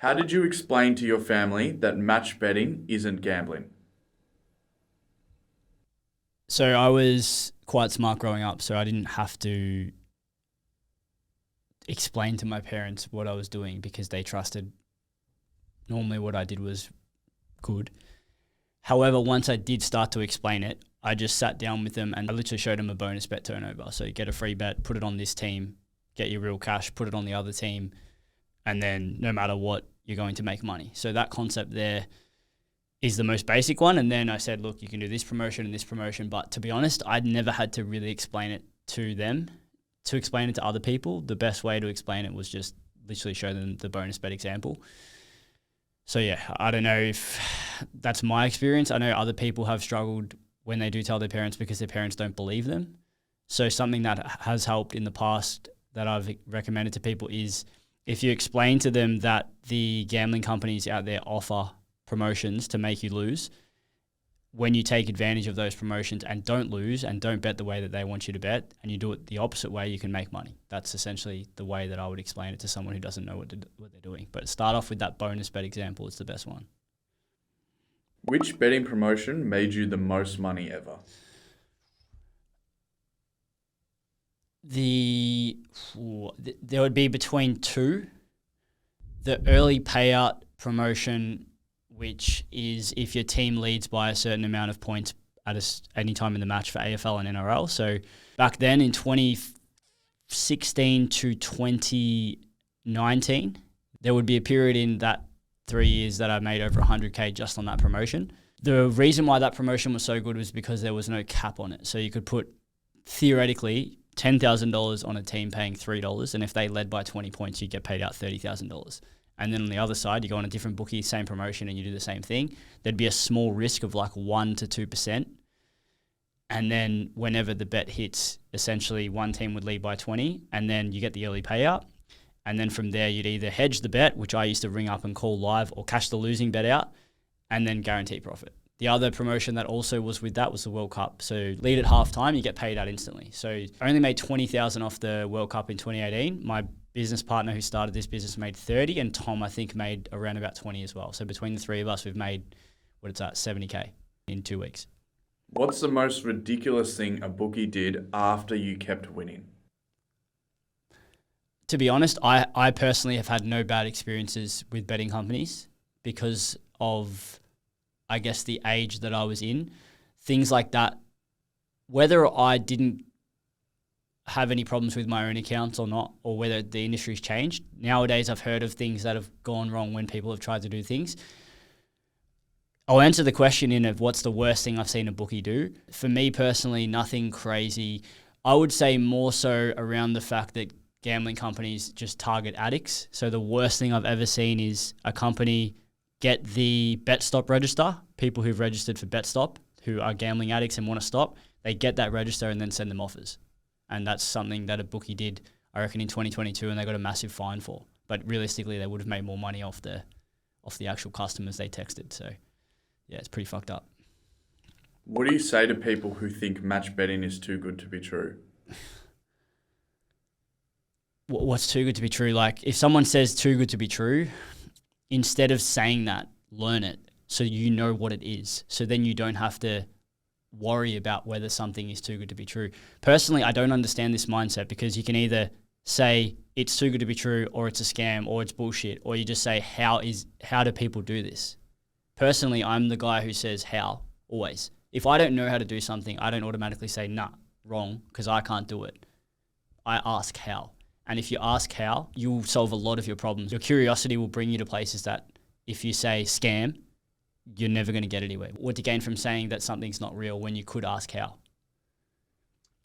How did you explain to your family that match betting isn't gambling? So I was quite smart growing up, so I didn't have to explain to my parents what I was doing because they trusted normally what I did was good. However, once I did start to explain it, I just sat down with them and I literally showed them a bonus bet turnover. So you get a free bet, put it on this team, get your real cash, put it on the other team, and then no matter what, you're going to make money. So that concept there is the most basic one. And then I said, look, you can do this promotion and this promotion. But to be honest, I'd never had to really explain it to them. To explain it to other people, the best way to explain it was just literally show them the bonus bet example. So yeah, I don't know if that's my experience. I know other people have struggled when they do tell their parents because their parents don't believe them. So something that has helped in the past that I've recommended to people is if you explain to them that the gambling companies out there offer promotions to make you lose, when you take advantage of those promotions and don't lose and don't bet the way that they want you to bet and you do it the opposite way, you can make money. That's essentially the way that I would explain it to someone who doesn't know what they're doing. But start off with that bonus bet example. It's the best one. Which betting promotion made you the most money ever? There would be between two. The early payout promotion, which is if your team leads by a certain amount of points at any time in the match for AFL and NRL. So back then in 2016 to 2019, there would be a period in that 3 years that I made over 100K just on that promotion. The reason why that promotion was so good was because there was no cap on it. So you could put, theoretically, $10,000 on a team paying $3, and if they led by 20 points, you'd get paid out $30,000. And then on the other side, you go on a different bookie, same promotion, and you do the same thing. There'd be a small risk of like 1 to 2%. And then whenever the bet hits, essentially one team would lead by 20, and then you get the early payout. And then from there, you'd either hedge the bet, which I used to ring up and call live, or cash the losing bet out, and then guarantee profit. The other promotion that also was with that was the World Cup. So lead at halftime, you get paid out instantly. So I only made 20,000 off the World Cup in 2018. My business partner who started this business made 30, and Tom, I think, made around about 20 as well. So between the three of us, we've made, 70K in 2 weeks. What's the most ridiculous thing a bookie did after you kept winning? To be honest, I personally have had no bad experiences with betting companies because of, I guess, the age that I was in. Things like that, whether I didn't have any problems with my own accounts or not, or whether the industry's changed. Nowadays, I've heard of things that have gone wrong when people have tried to do things. I'll answer the question in of what's the worst thing I've seen a bookie do. For me personally, nothing crazy. I would say more so around the fact that gambling companies just target addicts. So the worst thing I've ever seen is a company get the BetStop register, people who've registered for BetStop, who are gambling addicts and want to stop, they get that register and then send them offers. And that's something that a bookie did, I reckon, in 2022, and they got a massive fine for. But realistically, they would have made more money off the actual customers they texted. So yeah, it's pretty fucked up. What do you say to people who think match betting is too good to be true? What's too good to be true? Like, if someone says too good to be true, instead of saying that, learn it so you know what it is. So then you don't have to worry about whether something is too good to be true. Personally, I don't understand this mindset because you can either say it's too good to be true or it's a scam or it's bullshit, or you just say, how do people do this? Personally, I'm the guy who says how, always. If I don't know how to do something, I don't automatically say, nah, wrong, because I can't do it. I ask how. And if you ask how, you'll solve a lot of your problems. Your curiosity will bring you to places that if you say scam, you're never going to get anywhere. What to gain from saying that something's not real when you could ask how?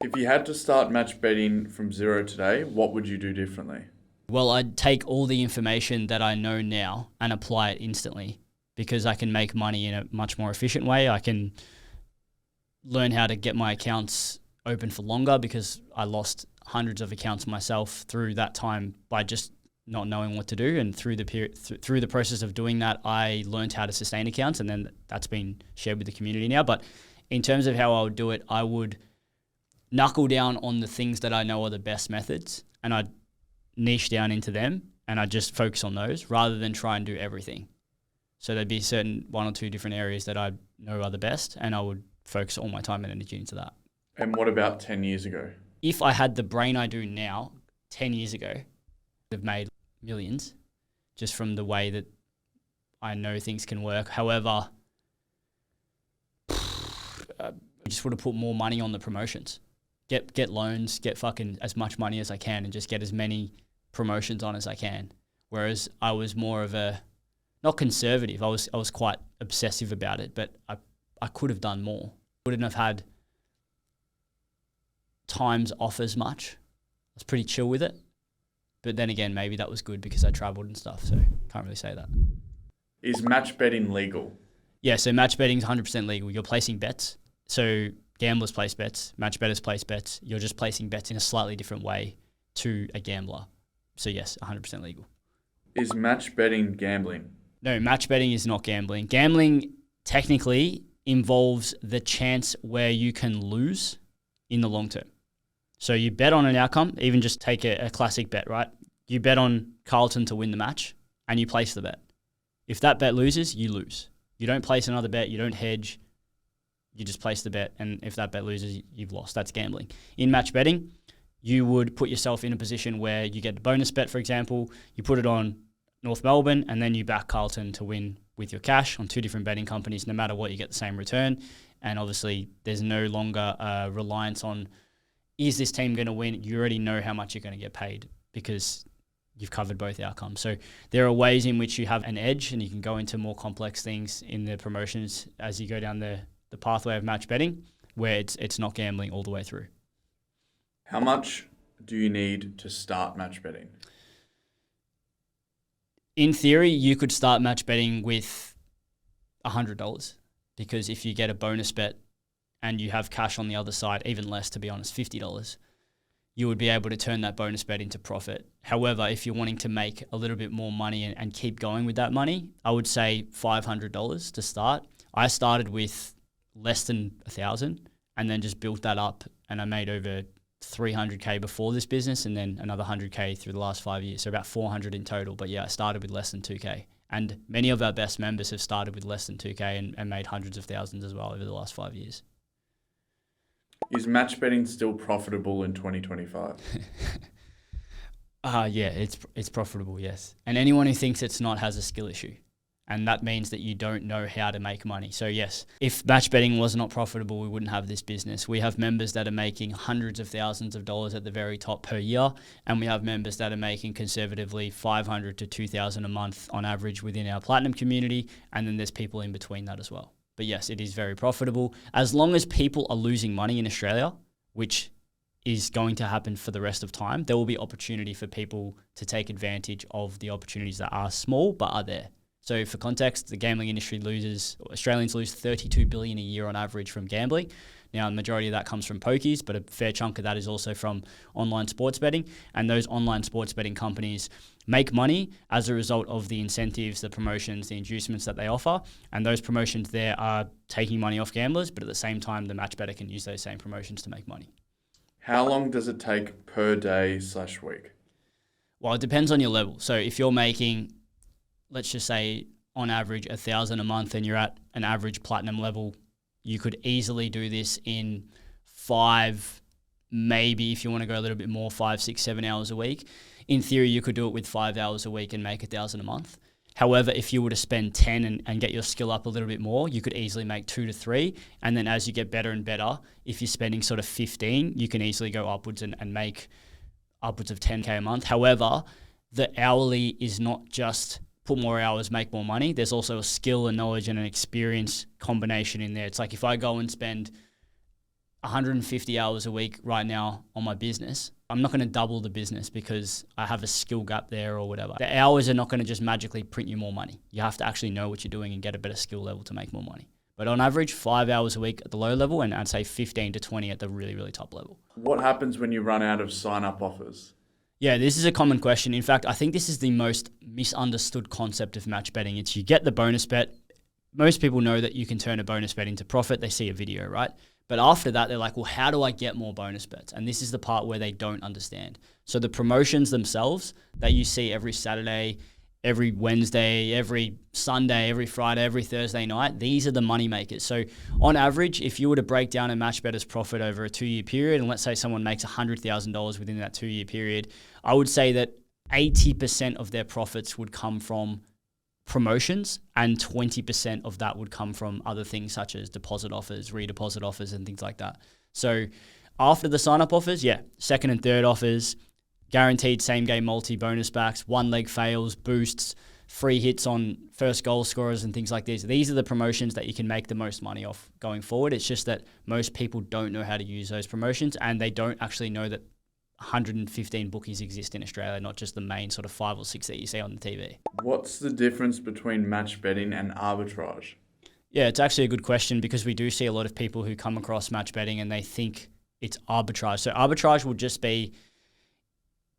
If you had to start match betting from zero today, what would you do differently? Well, I'd take all the information that I know now and apply it instantly because I can make money in a much more efficient way. I can learn how to get my accounts open for longer because I lost hundreds of accounts myself through that time by just not knowing what to do. And through the process of doing that, I learned how to sustain accounts, and then that's been shared with the community now. But in terms of how I would do it, I would knuckle down on the things that I know are the best methods, and I'd niche down into them and I just focus on those rather than try and do everything. So there'd be certain 1 or 2 different areas that I know are the best, and I would focus all my time and energy into that. And what about 10 years ago? If I had the brain I do now, 10 years ago, I'd have made millions just from the way that I know things can work. However, I just would have put more money on the promotions. Get loans, get fucking as much money as I can, and just get as many promotions on as I can. Whereas I was more of a, not conservative, I was quite obsessive about it, but I could have done more. Wouldn't have had times off as much. I was pretty chill with it. But then again, maybe that was good because I traveled and stuff, so can't really say that. Is match betting legal? Yeah, so match betting is 100% legal. You're placing bets. So gamblers place bets, match bettors place bets. You're just placing bets in a slightly different way to a gambler. So yes, 100% legal. Is match betting gambling? No, match betting is not gambling. Gambling technically involves the chance where you can lose in the long term. So you bet on an outcome, even just take a classic bet, right? You bet on Carlton to win the match and you place the bet. If that bet loses, you lose. You don't place another bet, you don't hedge, you just place the bet, and if that bet loses, you've lost. That's gambling. In match betting, you would put yourself in a position where you get a bonus bet, for example, you put it on North Melbourne, and then you back Carlton to win with your cash on 2 different betting companies. No matter what, you get the same return. And obviously, there's no longer reliance on, is this team going to win? You already know how much you're going to get paid because you've covered both outcomes. So there are ways in which you have an edge, and you can go into more complex things in the promotions as you go down the pathway of match betting, where it's not gambling all the way through. How much do you need to start match betting? In theory, you could start match betting with $100, because if you get a bonus bet and you have cash on the other side, even less, to be honest, $50, you would be able to turn that bonus bet into profit. However, if you're wanting to make a little bit more money and keep going with that money, I would say $500 to start. I started with less than 1,000 and then just built that up, and I made over 300K before this business and then another 100K through the last 5 years. So about 400 in total. But yeah, I started with less than 2K. And many of our best members have started with less than 2K and made hundreds of thousands as well over the last 5 years. Is match betting still profitable in 2025? Yeah, it's profitable, yes. And anyone who thinks it's not has a skill issue. And that means that you don't know how to make money. So yes, if match betting was not profitable, we wouldn't have this business. We have members that are making hundreds of thousands of dollars at the very top per year. And we have members that are making conservatively 500 to 2,000 a month on average within our platinum community. And then there's people in between that as well. But yes, it is very profitable. As long as people are losing money in Australia, which is going to happen for the rest of time, there will be opportunity for people to take advantage of the opportunities that are small but are there. So for context, the gambling industry Australians lose $32 billion a year on average from gambling. Now, the majority of that comes from pokies, but a fair chunk of that is also from online sports betting. And those online sports betting companies make money as a result of the incentives, the promotions, the inducements that they offer. And those promotions there are taking money off gamblers, but at the same time, the match bettor can use those same promotions to make money. How long does it take per day/week? Well, it depends on your level. So if you're making, let's just say on average 1,000 a month and you're at an average platinum level, you could easily do this in 5, maybe if you want to go a little bit more, 5, 6, 7 hours a week. In theory, you could do it with 5 hours a week and make 1,000 a month. However, if you were to spend 10 and get your skill up a little bit more, you could easily make 2 to 3. And then as you get better and better, if you're spending sort of 15, you can easily go upwards and make upwards of 10K a month. However, the hourly is not just put more hours, make more money. There's also a skill and knowledge and an experience combination in there. It's like if I go and spend 150 hours a week right now on my business, I'm not going to double the business because I have a skill gap there or whatever. The hours are not going to just magically print you more money. You have to actually know what you're doing and get a better skill level to make more money. But on average, 5 hours a week at the low level, and I'd say 15 to 20 at the really, really top level. What happens when you run out of sign-up offers? Yeah, this is a common question. In fact, I think this is the most misunderstood concept of match betting. It's you get the bonus bet. Most people know that you can turn a bonus bet into profit. They see a video, right? But after that, they're like, well, how do I get more bonus bets? And this is the part where they don't understand. So the promotions themselves that you see every Saturday, every Wednesday, every Sunday, every Friday, every Thursday night, these are the money makers. So on average, if you were to break down a match better's profit over a 2-year period, and let's say someone makes $100,000 within that 2-year period, I would say that 80% of their profits would come from promotions, and 20% of that would come from other things such as deposit offers, redeposit offers, and things like that. So after the sign-up offers, second and third offers, guaranteed same-game multi bonus backs, one-leg fails, boosts, free hits on first goal scorers and things like this. These are the promotions that you can make the most money off going forward. It's just that most people don't know how to use those promotions, and they don't actually know that 115 bookies exist in Australia, not just the main sort of 5 or 6 that you see on the TV. What's the difference between match betting and arbitrage? Yeah, it's actually a good question, because we do see a lot of people who come across match betting and they think it's arbitrage. So arbitrage will just be,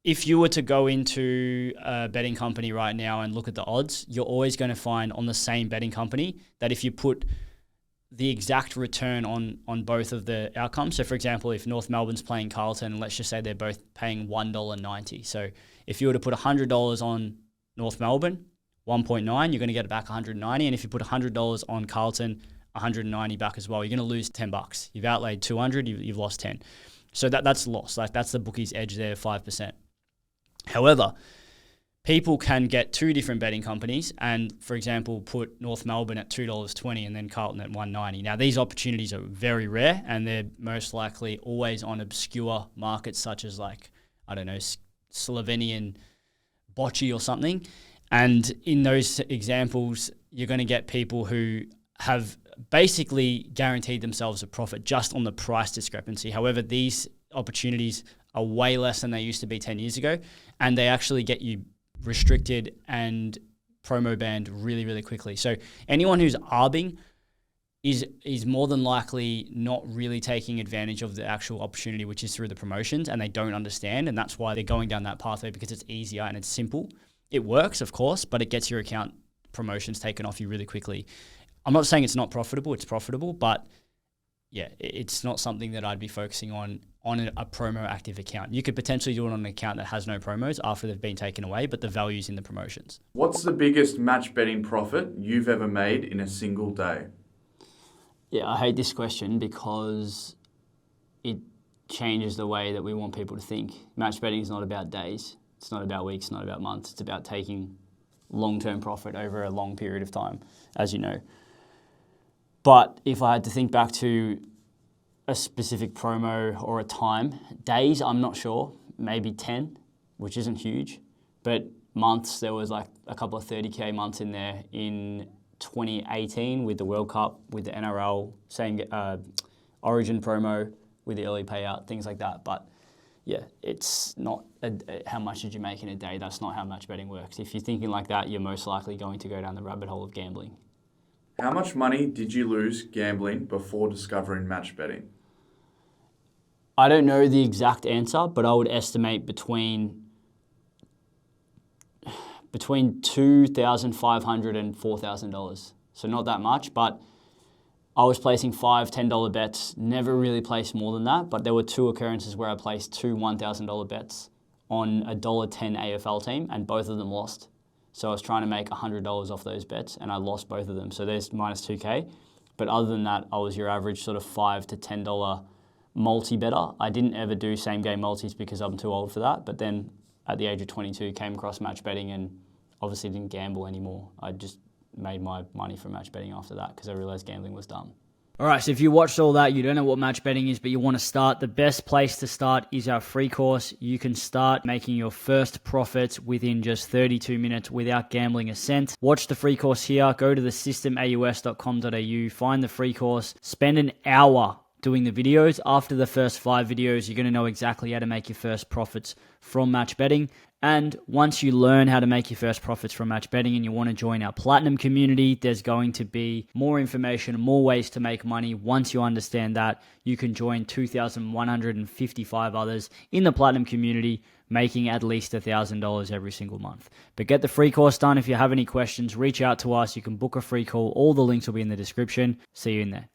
if you were to go into a betting company right now and look at the odds, you're always going to find on the same betting company that if you put the exact return on both of the outcomes. So for example, if North Melbourne's playing Carlton, and let's just say they're both paying $1.90. So if you were to put $100 on North Melbourne, 1.9, you're going to get back 190. And if you put $100 on Carlton, 190 back as well. You're going to lose $10. You've outlaid 200, you've lost 10. So that's loss. Like, that's the bookie's edge there, 5%. However, people can get 2 different betting companies and, for example, put North Melbourne at $2.20 and then Carlton at $1.90. Now, these opportunities are very rare, and they're most likely always on obscure markets such as, like, I don't know, Slovenian bocce or something. And in those examples, you're going to get people who have basically guaranteed themselves a profit just on the price discrepancy. However, these opportunities are way less than they used to be 10 years ago, and they actually get you restricted and promo banned really, really quickly. So anyone who's arbing is more than likely not really taking advantage of the actual opportunity, which is through the promotions, and they don't understand, and that's why they're going down that pathway, because it's easier and it's simple. It works, of course, but it gets your account promotions taken off you really quickly. I'm not saying it's not profitable, it's profitable, but yeah, it's not something that I'd be focusing on a promo active account. You could potentially do it on an account that has no promos after they've been taken away, but the value's in the promotions. What's the biggest match betting profit you've ever made in a single day? Yeah, I hate this question because it changes the way that we want people to think. Match betting is not about days. It's not about weeks, not about months. It's about taking long-term profit over a long period of time, as you know. But if I had to think back to a specific promo or a time, days, I'm not sure, maybe 10, which isn't huge. But months, there was like a couple of 30K months in there in 2018 with the World Cup, with the NRL, same Origin promo with the early payout, things like that. But yeah, it's not how much did you make in a day. That's not how match betting works. If you're thinking like that, you're most likely going to go down the rabbit hole of gambling. How much money did you lose gambling before discovering match betting? I don't know the exact answer, but I would estimate between $2,500 and $4,000. So not that much, but I was placing $5, $10 bets, never really placed more than that, but there were 2 occurrences where I placed 2 $1,000 bets on a $1.10 AFL team, and both of them lost. So I was trying to make $100 off those bets, and I lost both of them. So there's minus 2K. But other than that, I was your average sort of $5 to $10 multi-better. I didn't ever do same-game multis because I'm too old for that. But then at the age of 22, came across match betting and obviously didn't gamble anymore. I just made my money from match betting after that because I realized gambling was dumb. All right, so if you watched all that, you don't know what match betting is, but you want to start, the best place to start is our free course. You can start making your first profits within just 32 minutes without gambling a cent. Watch the free course here. Go to thesystemaus.com.au, find the free course, spend an hour doing the videos. After the first 5 videos, you're going to know exactly how to make your first profits from match betting. And once you learn how to make your first profits from match betting and you want to join our Platinum community, there's going to be more information, more ways to make money. Once you understand that, you can join 2,155 others in the Platinum community, making at least $1,000 every single month. But get the free course done. If you have any questions, reach out to us. You can book a free call. All the links will be in the description. See you in there.